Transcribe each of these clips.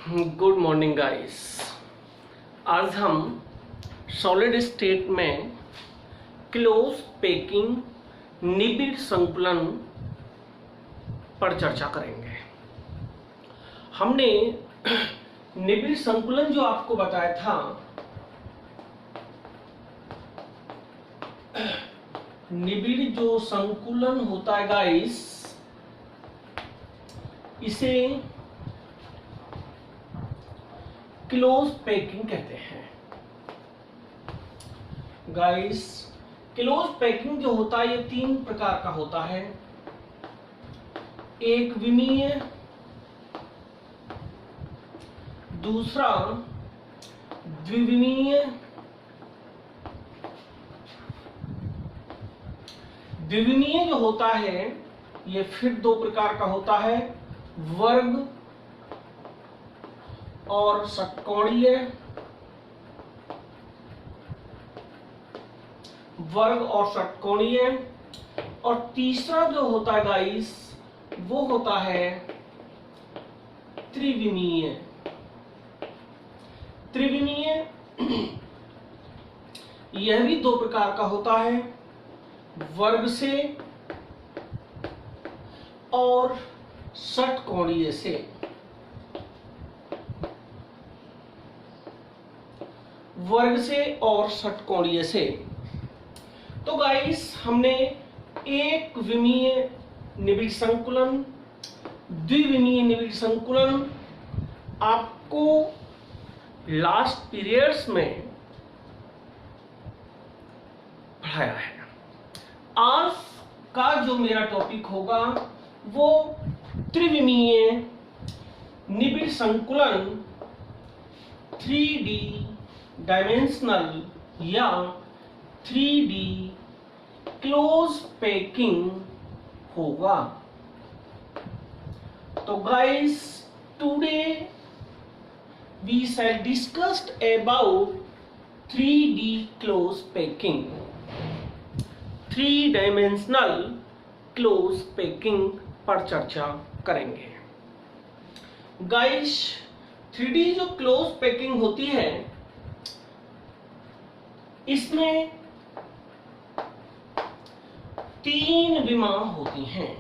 Good morning guys. आज हम solid state में क्लोज पैकिंग निबिड़ संकुलन पर चर्चा करेंगे। हमने निबिड़ संकुलन जो आपको बताया था, निबिड़ जो संकुलन होता है गाइस, इसे क्लोज पैकिंग कहते हैं। गाइस, क्लोज पैकिंग जो होता है ये तीन प्रकार का होता है। एक विमीय, दूसरा द्विविमीय, द्विविमीय जो होता है ये फिर दो प्रकार का होता है, वर्ग और षटकोणीय। वर्ग और षटकोणीय। और तीसरा जो होता है गाइस वो होता है त्रिविमीय। त्रिविमीय यह भी दो प्रकार का होता है, वर्ग से और षटकोणीय से। वर्ग से और षटकोणीय से। तो गाइस, हमने एक विमीय निबिड़ संकुलन, द्विविमीय निबिड़ संकुलन आपको लास्ट पीरियड्स में पढ़ाया है। आज का जो मेरा टॉपिक होगा वो त्रिविमीय निबिड़ संकुलन 3D डायमेंशनल या 3D क्लोज पैकिंग होगा। तो guys, today we shall discussed about 3D close packing, 3 dimensional close packing पर चर्चा करेंगे। गाइस, 3D जो क्लोज पैकिंग होती है इसमें 3 विमा होती हैं,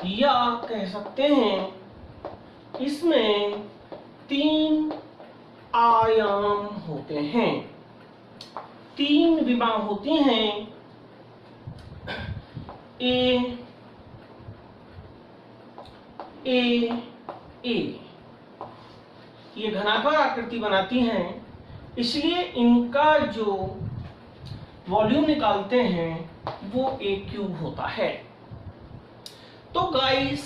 या कह सकते हैं इसमें 3 आयाम होते हैं। 3 विमा होती हैं। ए ये घनाकार आकृति बनाती हैं, इसलिए इनका जो वॉल्यूम निकालते हैं वो ए क्यूब होता है। तो गाइस,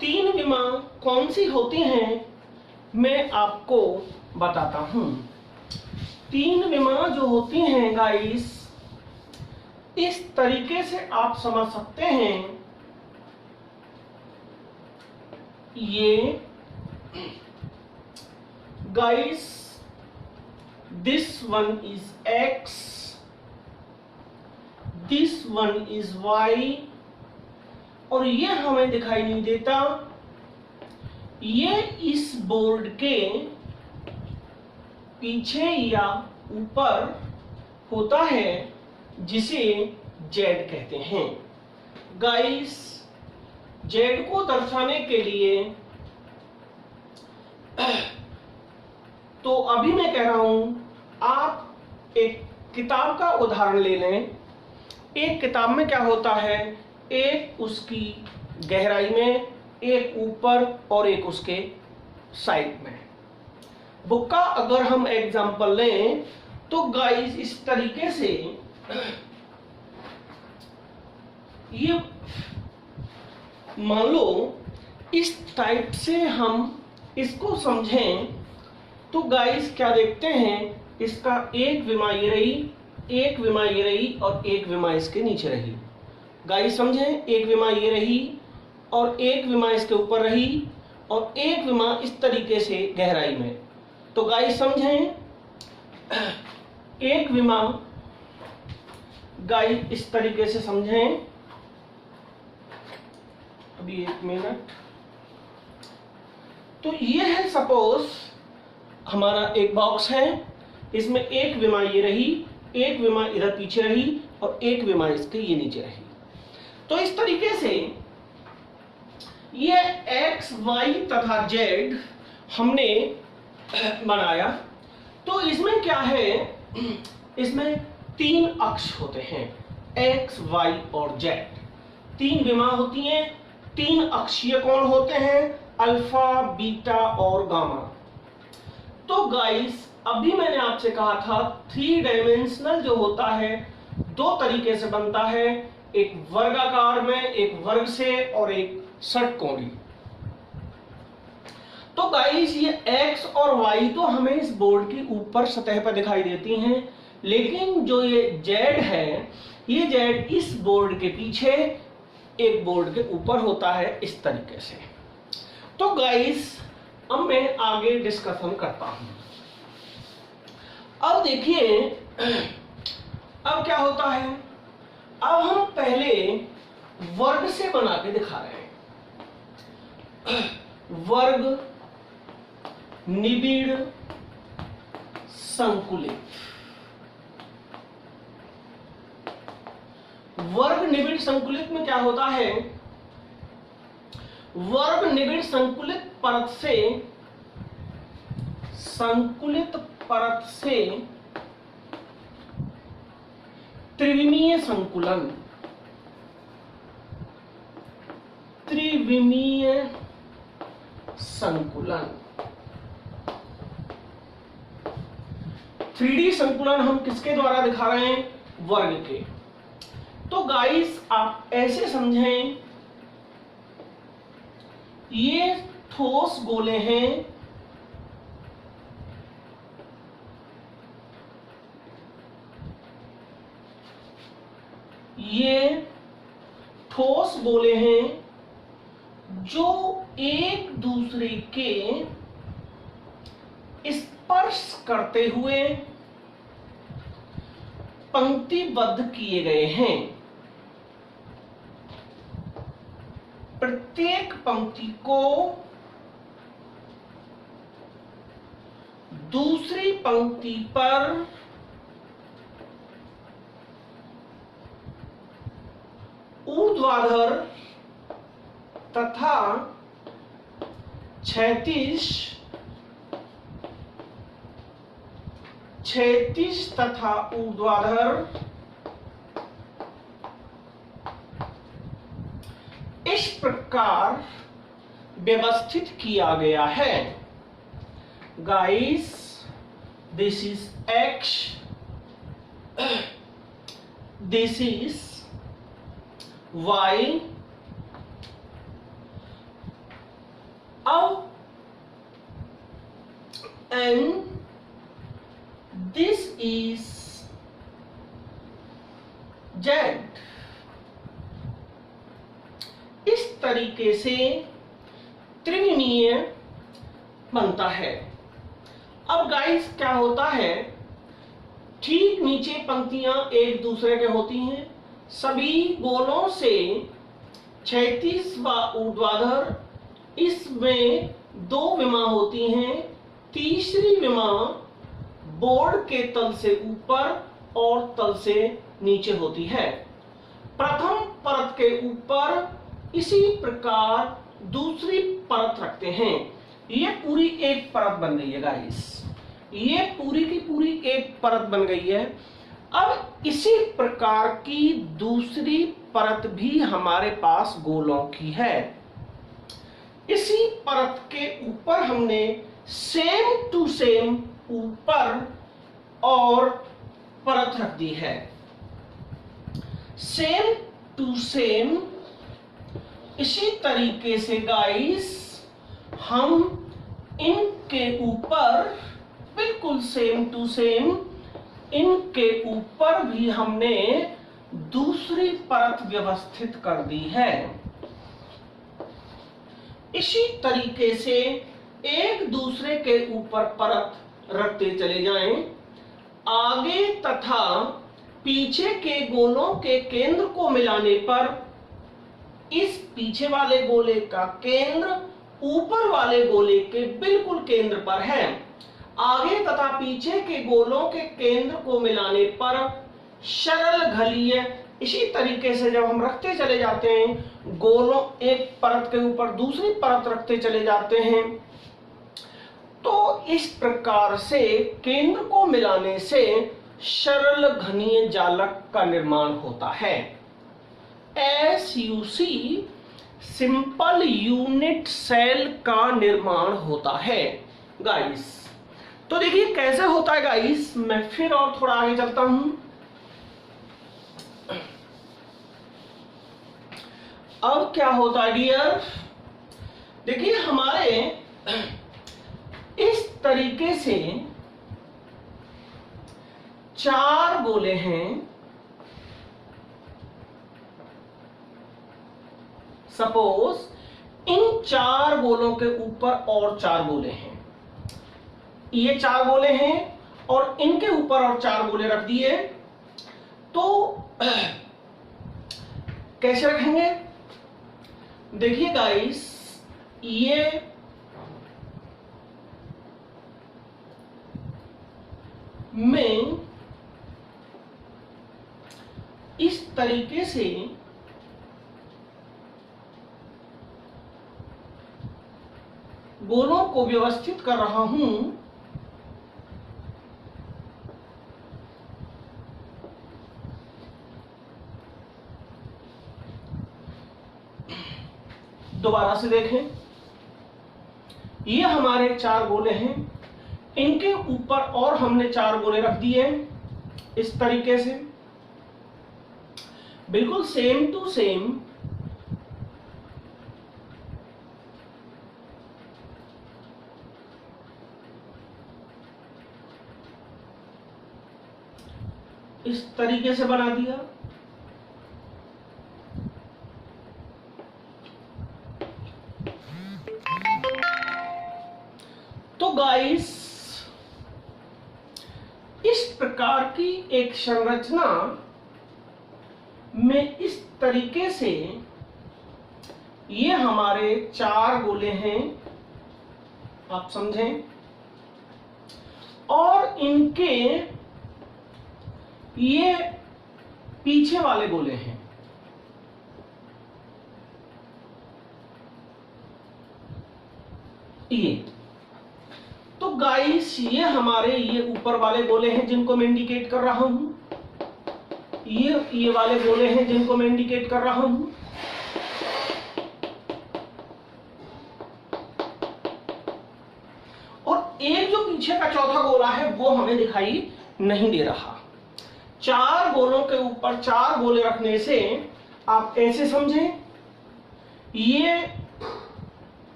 3 विमा कौन सी होती हैं मैं आपको बताता हूं। 3 विमा जो होती हैं गाइस, इस तरीके से आप समझ सकते हैं। ये guys, this one is X, this one is Y, और ये हमें दिखाई नहीं देता। ये इस बोर्ड के पीछे या ऊपर होता है जिसे Z कहते हैं। गाइस, Z को दर्शाने के लिए तो अभी मैं कह रहा हूं, आप एक किताब का उदाहरण ले लें। एक किताब में क्या होता है, एक उसकी गहराई में, एक ऊपर और एक उसके साइड में। बुक का अगर हम एग्जांपल लें तो गाइस, इस तरीके से ये मान लो इस टाइप से हम इसको समझें तो गाइस क्या देखते हैं, इसका एक विमा ये रही, एक विमा ये रही और एक विमा इसके नीचे रही। गाइस समझें, एक विमा ये रही और एक विमा इसके ऊपर रही और एक विमा इस तरीके से गहराई में। तो गाइस समझें, एक विमा गाइस इस तरीके से समझें। अभी 1 मिनट। तो ये है सपोज हमारा एक बॉक्स है, इसमें एक विमा ये रही, एक विमा इधर पीछे रही और एक विमा इसके ये नीचे रही। तो इस तरीके से ये x, y तथा z हमने बनाया। तो इसमें क्या है, इसमें 3 अक्ष होते हैं, x, y और z। 3 विमा होती हैं, 3 अक्षीय कोण होते हैं, अल्फा, बीटा और गामा। तो गाइस अभी मैंने आपसे कहा था 3 डायमेंशनल जो होता है 2 तरीके से बनता है, एक वर्गाकार में, एक वर्ग से और एक षटकोणी। तो गाइस ये x और y तो हमें इस बोर्ड की ऊपर सतह पर दिखाई देती हैं, लेकिन जो ये z है, ये z इस बोर्ड के पीछे एक बोर्ड के ऊपर होता है इस तरीके से। तो गाइस अब मैं आगे डिस्कशन करता हूं। अब देखिए अब क्या होता है, अब हम पहले वर्ग से बना के दिखा रहे हैं। वर्ग, निबिड़, संकुलित। वर्ग, निबिड़, संकुलित में क्या होता है, वर्ग, निबिड़, संकुलित परत से, संकुलित परत से त्रिविमीय संकुलन, त्रिविमीय संकुलन, 3D संकुलन हम किसके द्वारा दिखा रहे हैं, वर्ग के। तो गाइस आप ऐसे समझें, ये ठोस गोले हैं, ये ठोस गोले हैं जो एक दूसरे के स्पर्श करते हुए पंक्तिबद्ध किए गए हैं। प्रत्येक पंक्ति को दूसरी पंक्ति पर ऊर्ध्वाधर तथा क्षैतिज तथा ऊर्ध्वाधर इस प्रकार व्यवस्थित किया गया है। Guys this is x, this is y। अब and this is z। इस तरीके से त्रिविमीय बनता है। अब गाइस क्या होता है, ठीक नीचे पंक्तियां एक दूसरे के होती हैं, सभी गोलों से क्षैतिज व ऊर्ध्वाधर, इसमें 2 विमा होती हैं, तीसरी विमा बोर्ड के तल से ऊपर और तल से नीचे होती है। प्रथम परत के ऊपर इसी प्रकार दूसरी परत रखते हैं। ये पूरी एक परत बन गई है गाइस, ये पूरी की पूरी एक परत बन गई है। अब इसी प्रकार की दूसरी परत भी हमारे पास गोलों की है। इसी परत के ऊपर हमने सेम टू सेम ऊपर और परत रख दी है। सेम टू सेम इसी तरीके से गाइस हम इनके ऊपर बिल्कुल सेम टू सेम इनके ऊपर भी हमने दूसरी परत व्यवस्थित कर दी है। इसी तरीके से एक दूसरे के ऊपर परत रखते चले जाएं। आगे तथा पीछे के गोलों के केंद्र को मिलाने पर इस पीछे वाले गोले का केंद्र ऊपर वाले गोले के बिल्कुल केंद्र पर है। आगे तथा पीछे के गोलों के केंद्र को मिलाने पर सरल घलीय, इसी तरीके से जब हम रखते चले जाते हैं, गोलों एक परत के ऊपर दूसरी परत रखते चले जाते हैं, तो इस प्रकार से केंद्र को मिलाने से सरल घनीय जालक का निर्माण होता है। SUC सिंपल यूनिट सेल का निर्माण होता है गाइस। तो देखिए कैसे होता है गाइस, मैं फिर और थोड़ा आगे चलता हूं। अब क्या होता है डियर, देखिए हमारे इस तरीके से 4 गोले हैं। सपोज इन 4 गोलों के ऊपर और 4 गोले हैं, ये 4 गोले हैं और इनके ऊपर और 4 गोले रख दिए, तो कैसे रखेंगे? देखिए गाइस, ये मैं इस तरीके से गोलों को व्यवस्थित कर रहा हूं। दोबारा से देखें, ये हमारे 4 गोले हैं, इनके ऊपर और हमने 4 गोले रख दिए इस तरीके से, बिल्कुल सेम टू सेम। इस तरीके से बना दिया। तो गाइस, इस प्रकार की एक संरचना में इस तरीके से ये हमारे 4 गोले हैं, आप समझें, और इनके ये पीछे वाले गोले हैं। ये तो गाइस, ये हमारे ये ऊपर वाले गोले हैं जिनको मैं इंडिकेट कर रहा हूं, ये वाले गोले हैं जिनको मैं इंडिकेट कर रहा हूं। और एक जो पीछे का चौथा गोला है वो हमें दिखाई नहीं दे रहा। 4 गोलों के ऊपर 4 गोले रखने से आप ऐसे समझें, ये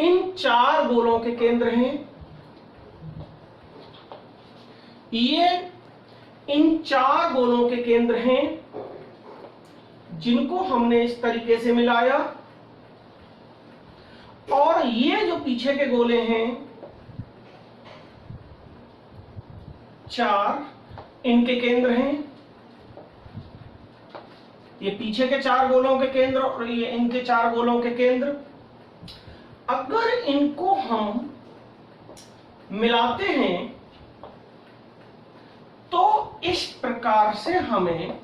इन 4 गोलों के केंद्र हैं, ये इन 4 गोलों के केंद्र हैं जिनको हमने इस तरीके से मिलाया, और ये जो पीछे के गोले हैं 4, इनके केंद्र हैं। ये पीछे के 4 गोलों के केंद्र और ये इनके 4 गोलों के केंद्र। अगर इनको हम मिलाते हैं तो इस प्रकार से हमें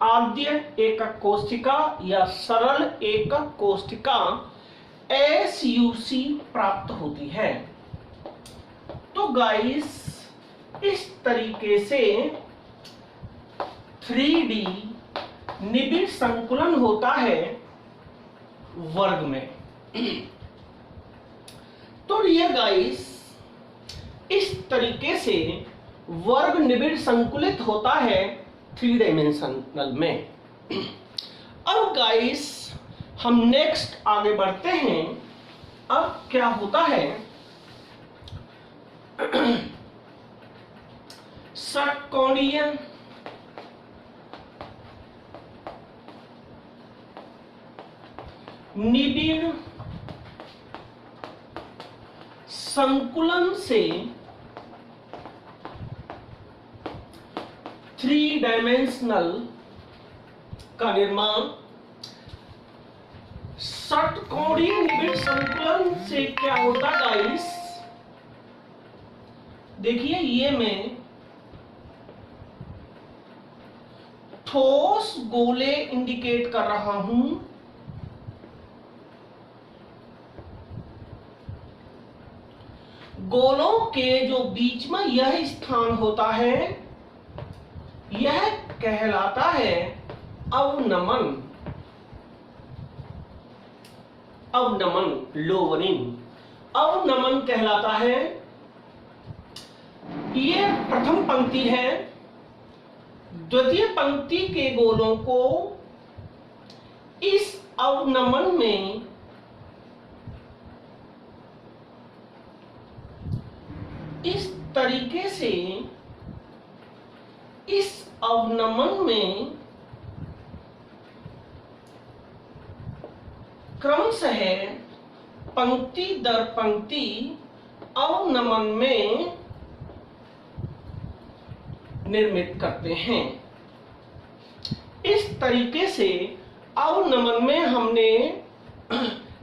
आद्य एकक कोष्ठिका या सरल एकक कोष्ठिका SUC प्राप्त होती है। तो गाइस, इस तरीके से 3D निबिड़ संकुलन होता है वर्ग में। तो डियर गाइस, इस तरीके से वर्ग निबिड़ संकुलित होता है 3 डायमेंशनल में। अब गाइस, हम नेक्स्ट आगे बढ़ते हैं। अब क्या होता है, षटकोणीय निबिड़ संकुलन से 3 डायमेंशनल का निर्माण षटकोणीय निबिड़ संकुलन से क्या होता गाइस, देखिए ये मैं ठोस गोले इंडिकेट कर रहा हूं, गोलों के जो बीच में यह स्थान होता है यह कहलाता है अवनमन, अवनमन लोवरिंग, अवनमन कहलाता है। ये प्रथम पंक्ति है। द्वितीय पंक्ति के गोलों को इस अवनमन में इस तरीके से, इस अवनमन में क्रमशः पंक्ति दर पंक्ति अवनमन में निर्मित करते हैं। इस तरीके से अवनमन में हमने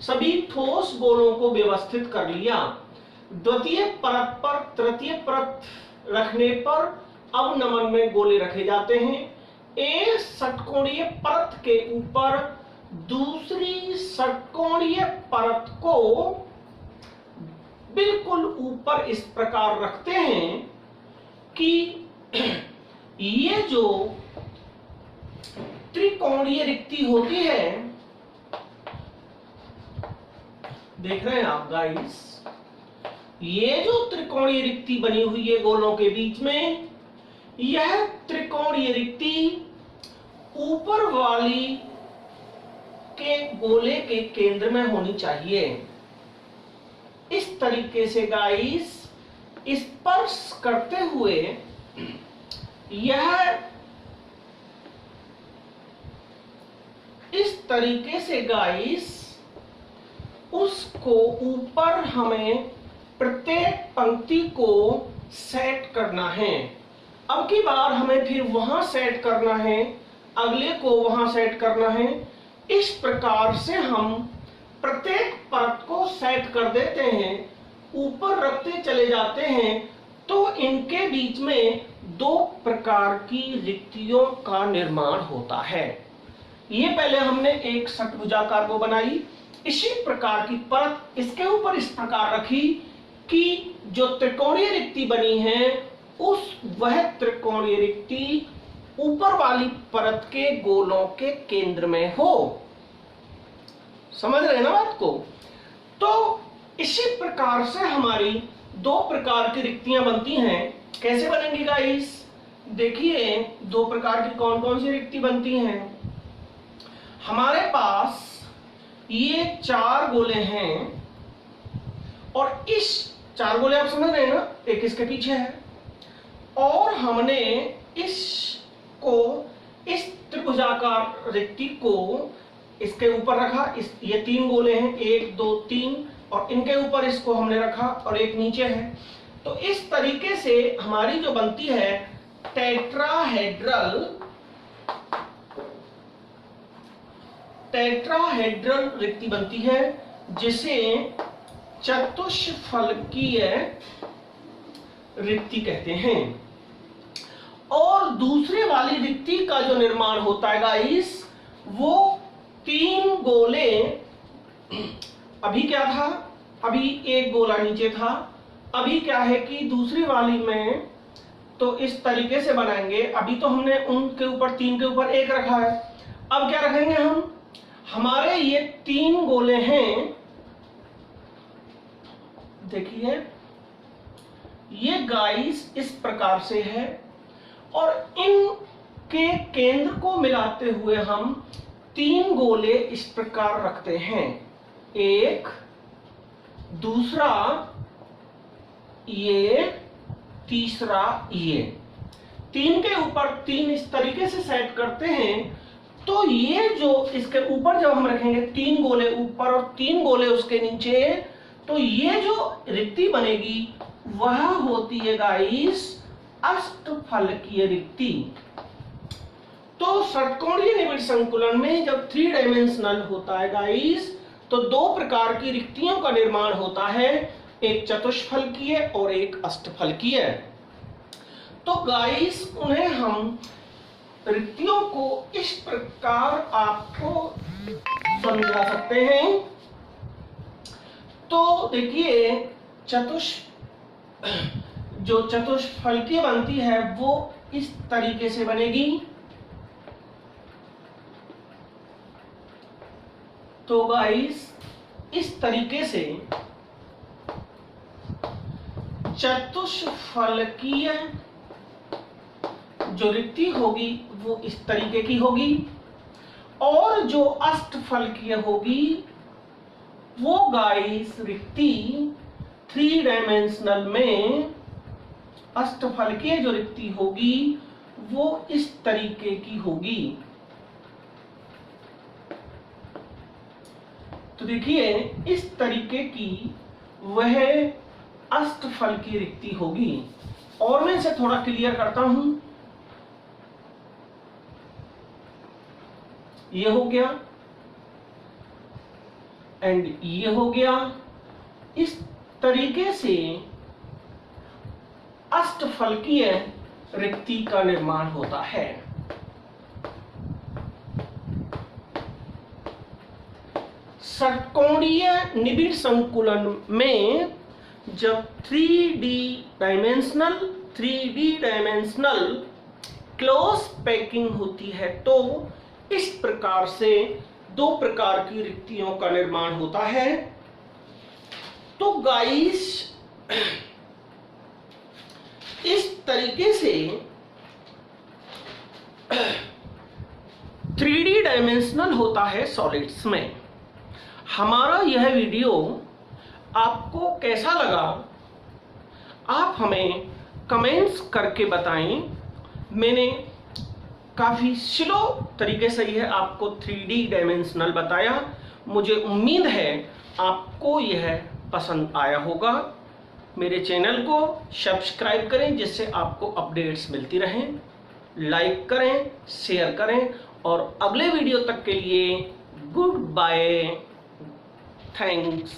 सभी ठोस गोलों को व्यवस्थित कर लिया। द्वितीय परत पर तृतीय परत रखने पर अवनमन में गोले रखे जाते हैं। एक षटकोणीय परत के ऊपर दूसरी षटकोणीय परत को बिल्कुल ऊपर इस प्रकार रखते हैं कि ये जो त्रिकोणीय रिक्ति होती है, देख रहे हैं आप गाइस, ये जो त्रिकोणीय रिक्ति बनी हुई है गोलों के बीच में, यह त्रिकोणीय रिक्ति ऊपर वाली के गोले के केंद्र में होनी चाहिए। इस तरीके से गाइस स्पर्श करते हुए यह इस तरीके से गाइस उसको ऊपर हमें प्रत्येक पंक्ति को सेट करना है। अब की बार हमें फिर वहां सेट करना है, अगले को वहां सेट करना है। इस प्रकार से हम प्रत्येक परत को सेट कर देते हैं, ऊपर रखते चले जाते हैं, तो इनके बीच में दो प्रकार की रिक्तियों का निर्माण होता है। ये पहले हमने एक षटभुजाकार को बनाई, इसी प्रकार की परत इसके ऊपर इस प्रकार रखी कि जो त्रिकोणीय रिक्ति बनी है वह त्रिकोणीय रिक्ति ऊपर वाली परत के गोलों के केंद्र में हो। समझ रहे ना बात को? तो इसी प्रकार से हमारी दो प्रकार की रिक्तियां बनती हैं। कैसे बनेंगी गाइस? देखिए दो प्रकार की कौन कौन सी रिक्ति बनती हैं। हमारे पास ये चार गोले हैं और इस चार गोले आप समझ रहे हैं ना, एक इसके पीछे है, और हमने इसको इस त्रिभुजाकार रिक्ति को इसके ऊपर रखा। ये तीन गोले हैं, 1 2 3, और इनके ऊपर इसको हमने रखा और एक नीचे है। तो इस तरीके से हमारी जो बनती है टेट्राहेड्रल रिक्ति बनती है, जिसे चतुष्फलकीय रिक्ति कहते हैं। और दूसरे वाली रिक्ति का जो निर्माण होता है गाइस, वो तीन गोले, अभी क्या था, अभी एक गोला नीचे था, अभी क्या है कि दूसरी वाली में तो इस तरीके से बनाएंगे। अभी तो हमने उनके ऊपर तीन के ऊपर एक रखा है, अब क्या रखेंगे हम, हमारे ये तीन गोले हैं, देखिए ये गाइस इस प्रकार से है, और इनके केंद्र को मिलाते हुए हम तीन गोले इस प्रकार रखते हैं, एक, दूसरा ये, तीसरा ये, तीन के ऊपर तीन इस तरीके से सेट करते हैं। तो ये जो इसके ऊपर जब हम रखेंगे तीन गोले ऊपर और तीन गोले उसके नीचे, तो ये जो रिक्ति बनेगी वह होती है गाइस अष्टफलकीय रिक्ति। तो तो षटकोणीय निबिड़ संकुलन में जब 3 डायमेंशनल होता है गाइस, तो 2 प्रकार की रिक्तियों का निर्माण होता है, एक चतुष्फलकीय और एक अष्टफलकीय। तो गाइस उन्हें हम रिक्तियों को इस प्रकार आपको समझा सकते हैं। तो देखिए जो चतुष्फलकीय बनती है वो इस तरीके से बनेगी। तो गाइस इस तरीके से चतुष्फलकीय जो रिक्ति होगी वो इस तरीके की होगी, और जो अष्टफलकीय होगी वो गाइस रिक्ति 3 डायमेंशनल में अष्टफलकीय जो रिक्ति होगी वो इस तरीके की होगी। तो देखिए इस तरीके की वह अष्टफलकीय रिक्ति होगी। और मैं इसे थोड़ा क्लियर करता हूं। ये हो गया एंड ये हो गया। इस तरीके से अष्टफलकीय रिक्ति का निर्माण होता है। षटकोणीय निबिड़ संकुलन में जब 3D डायमेंशनल क्लोज पैकिंग होती है तो इस प्रकार से 2 प्रकार की रिक्तियों का निर्माण होता है। तो गाइस इस तरीके से 3D डायमेंशनल होता है सॉलिड्स में। हमारा यह वीडियो आपको कैसा लगा आप हमें कमेंट्स करके बताएं। मैंने काफी स्लो तरीके से यह आपको 3D डायमेंशनल बताया। मुझे उम्मीद है आपको यह पसंद आया होगा। मेरे चैनल को सब्सक्राइब करें जिससे आपको अपडेट्स मिलती रहें। लाइक करें, शेयर करें और अगले वीडियो तक के लिए गुड बाय, थैंक्स।